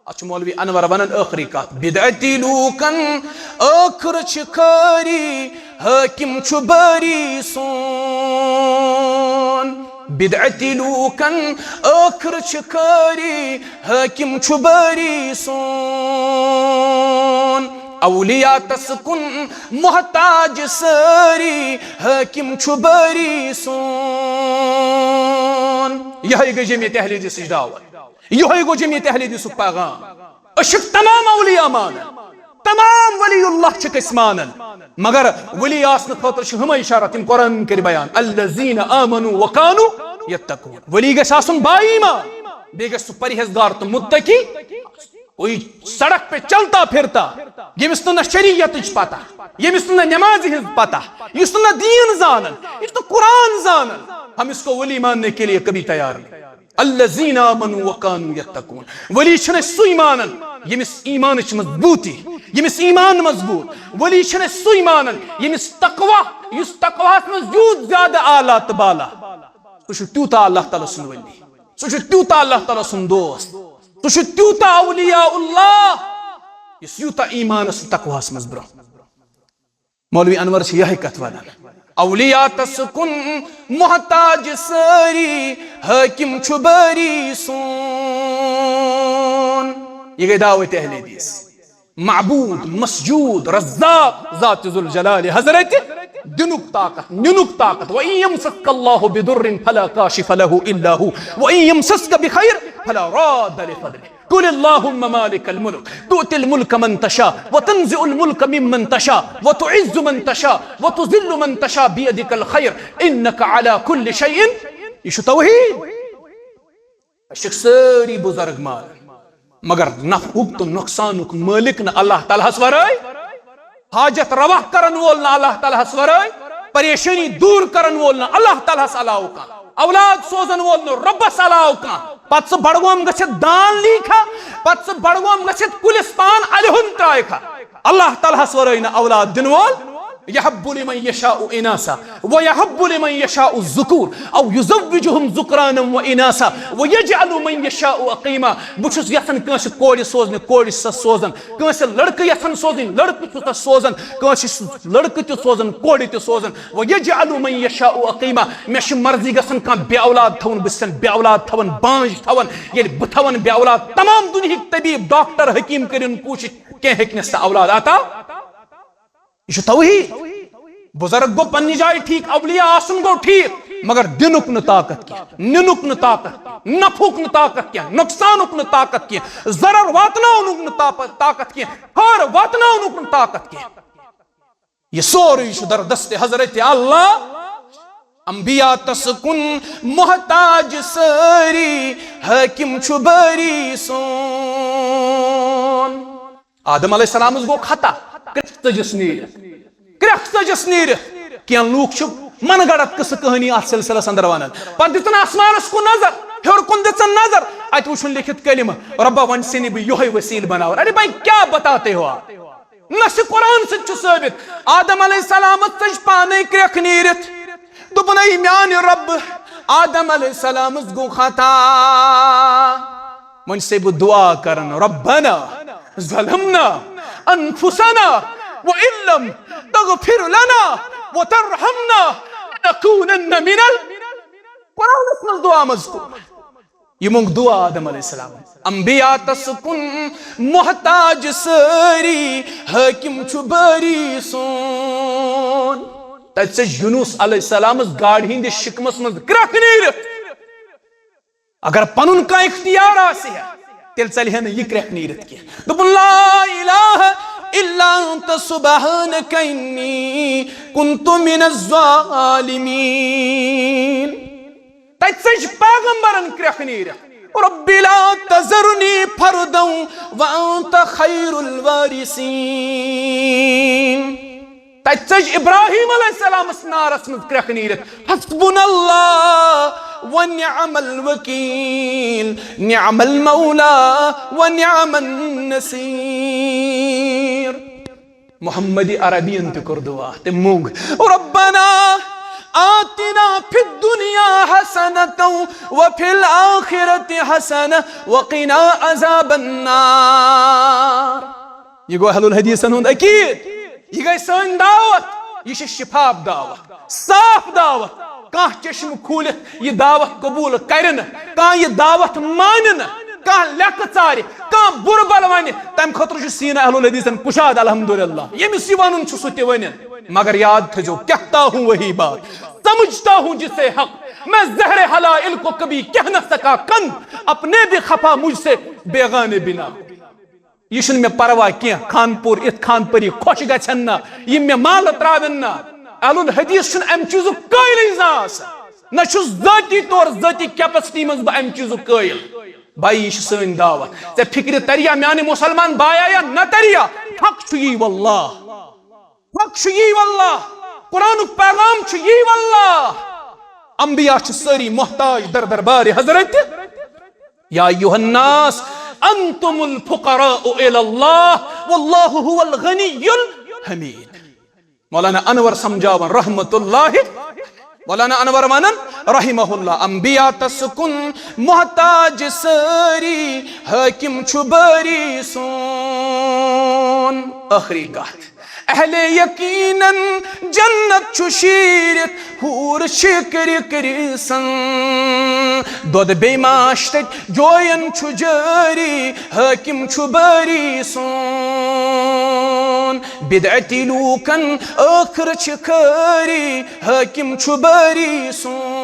अच मौलवी अनवर वनन आखिरी कत बिदअती लूकन आखिर खरी हाकिम छु बरी सोन बिदअती लूकन आखिर खरी हाकिम छु बरी सोन औलिया तस्कुन मोहताज सारी हाकिम छु बरी सोन यह गई जमीयत अहले हदीस दावत यह गो जमीयत अहले हदीस पैगाम अशक तमाम औलिया मान तमाम वलीउल्लाह छकस मानन मगर वली आसन खतर छ हम इशारा तिम कुरान कर बयान अल्लज़ीना आमनु व कानु यत्तकून वली गस आसन बाईमान बेगस परहेजगार तो मुत्तकी कोई सड़क पे चलता फिरता यमिस न शरीयत पता यमिस न नमाज हिज पता यस न दीन जानन यस न कुरान जानन हम इसको वली मानने के लिए कभी तैयार नहीं अल्लज़ीना आमनु व कानु यत्तकून वली छने सुई मानन यमिस ईमान च मजबूती यमिस ईमान मजबूत वली छने सुई मानन यमिस तकवा युस तकवा में जूद ज्यादा आला तबाला सु त्यूता अल्लाह ताला सुन वली सु त्यूता अल्लाह ताला सुन दोस्त सु त्यूता औलियाउल्लाह यस यूता ईमान तकवा में ब्रो मौलवी अनवर छ यह कथ वनान औलिया तस्कुन मोहताज सारी हाकिम छु बरी सोन ये गई दावत अहले हदीस माबूद मसजूद रज़्ज़ाक़ ज़ात ज़ुल जलाल हज़रत दिनुक ताकत निनुक ताकत व इन यमसस्कल्लाहु बिदुर्रिन फला काशिफ लहु इल्ला हु व इन यमसस्क बिखैर फला राद लिफज़लिहि कुल अल्लाहुम्मा मालिकल मुल्क तु'तिल मुल्क मन तशा व तंज़िउल मुल्क मिम्मन तशा व तु'इज़्ज़ु मन तशा व तुज़िल्लु मन तशा बियदिकल खैर इन्नका अला कुल्लि शैइन ये छु तौहीद अशक सारी बुजुर्ग माल मगर नफुक तो नुकसानुक मालिक न अल्लाह ताला वराय हाजत रवा करन वोल न अल्लाह ताला वराय परेशानी दूर करन वोल न अल्लाह ताला अलाउ का औलाद सोजन वोल न रब्बस अलाउ का पत्स बड़गोम गछत दान लीखा पत्स बड़गोम गछत कुलिस्तान अलहुन त्रायखा अल्लाह ताला वराय न औलाद दिन वोल यहब्बु लिमन यशाउ इनासा व यहब्बु लिमन यशाउ ज़ुकूर औ युज़व्विजुहुम ज़ुक्रानन व इनासा व यजअलु मन यशाउ अक़ीमा बुछुस यसन कंस कोड़ सोजन कोड़ सोजन कंस लड़क यसन सोजन लड़क छुस सोजन कंस लड़क त सोजन कोड़ त सोजन व यजअलु मन यशाउ अक़ीमा मे छ मर्जी गसन का बे औलाद थवन बिसन बे औलाद थवन बांज थवन ये बथवन बे औलाद तमाम दुनिया तबीब डॉक्टर हकीम करिन कोशिश के हेकनस औलाद आता यह तौहीद बुजुर्ग गो पन्नी जाए ठीक अवलिया आसन गो ठीक मगर दिनुक न ताकत क्या निनुक न ताकत नफुक न ताकत क्या नुकसानुक न ताकत क्या जरर वातनाउनुक न ताकत क्या हर वातनाउनुक न ताकत क्या ये सोरी दर दस्ते हजरत अल्लाह अंबिया तस्कुन मोहताज सारी हाकिम छु बरी सोन आदम अलैहिस्सलाम गो खता क्रख्तजस नीर क्या लूक मन गड़त कस कहानी अत सिलसिलस अंदर वनान पे दिन आसमानस कुन नजर हेर कुन दिन नजर अत वुन लिखित कलिमा रब्बा वन सिनी बह यो वसील बनाव अरे भाई क्या बताते हो आप न कुरान साबित आदम अलैहिस्सलाम तज पाने क्रख नीरित दुपन म्यान रब आदम अलैहिस्सलाम गो खता वन से बह दुआ करन रब्बना ज़लमना अनफुसना व इल्लम तगफिर लना व तरहमना लनकूनन्न मिनल कुरान में दुआ मज़कूर ये मुंग दुआ आदम अलैहिस्सलाम अंबिया तस्कुन मोहताज सारी हाकिम छु बरी सोन तसे यूनुस अलैहिस्सलाम गाड़ हिंद शिकमस में क्रख नीरित अगर पनुन का इख्तियार आसे तेल चलहे न यह क्रख नीरित की दोपन ला इलाहा इल्ला अंत सुब्हानक इन्नी कुन्तु मिनज़ ज़ालिमीन तज पैगंबरन क्रख नीरित रब्बी ला तज़रनी फरदन व अंत खैरुल वारिसीन तज इब्राहिम अलैहिस्सलाम नारस में क्रख नीरित हस्बुनल्लाह व निअमल वकील निअमल मौला व निअमन नसीर मोहम्मदी अरबियन ते कर दुआ ते मूंग रब्बना आतिना फिद दुनिया हसनतौ व फिल आखिरति हसनह व क़िना अज़ाबन्नार। ये गो अहलुल हदीसन हुंद अकीद, ये गई सन दावत, ये शिफाफ दावत, साफ दावत। कह चश्म खूलित ये दावत कबूल करन, कह ये दावत मानन, कह लेख चार, कह बुरबल वन, तम खतर सीना अहलुल हदीसन कुशाद अल्हम्दुलिल्लाह। यमिस वन सह वन, मगर याद थो कहता हूं वही बात, समझता हूं जिसे हक, मैं जहर हलाइल को कभी कह न सका कंद, अपने भी खफा मुझसे बेगाने बिना। यह मे परवाह क्या खानपुर इत खानपरी खुश गन ना, यह मे माल त्रावन ना। अहलुल हदीस अम चीज कायल न जाती तौर जाती कैपेसिटी मज बह अम चीज कायल। भाई यह सन दावत, ऐ फिक्र तरिया म्याने मुसलमान बाया या न तरिया, हक यी वल्लाह, हक यी वल्लाह, कुरान पैगाम यी वल्लाह। अंबिया सारी मोहताज दर दरबार हजरत। या अय्युहन्नास अंतुमुल फुक़राउ इलल्लाह वल्लाहु हुवल गनियुल हमीद। मौलाना अनवर समझावन रहमतुल्लाह, मौलाना अनवर वनन रहिमहुल्लाह, अंबिया तसकुन मोहताज सारी हाकिम छुबरी सोन। आखिरी बात, अहले यकीनन जन्नत छुशीरत हूर शिकर करिसन, दोद बेमाश्त जोयन छुजारी हाकिम छुबरी सोन। बिदअती लूकन आखर छकारी हाकिम छुबरी सोन।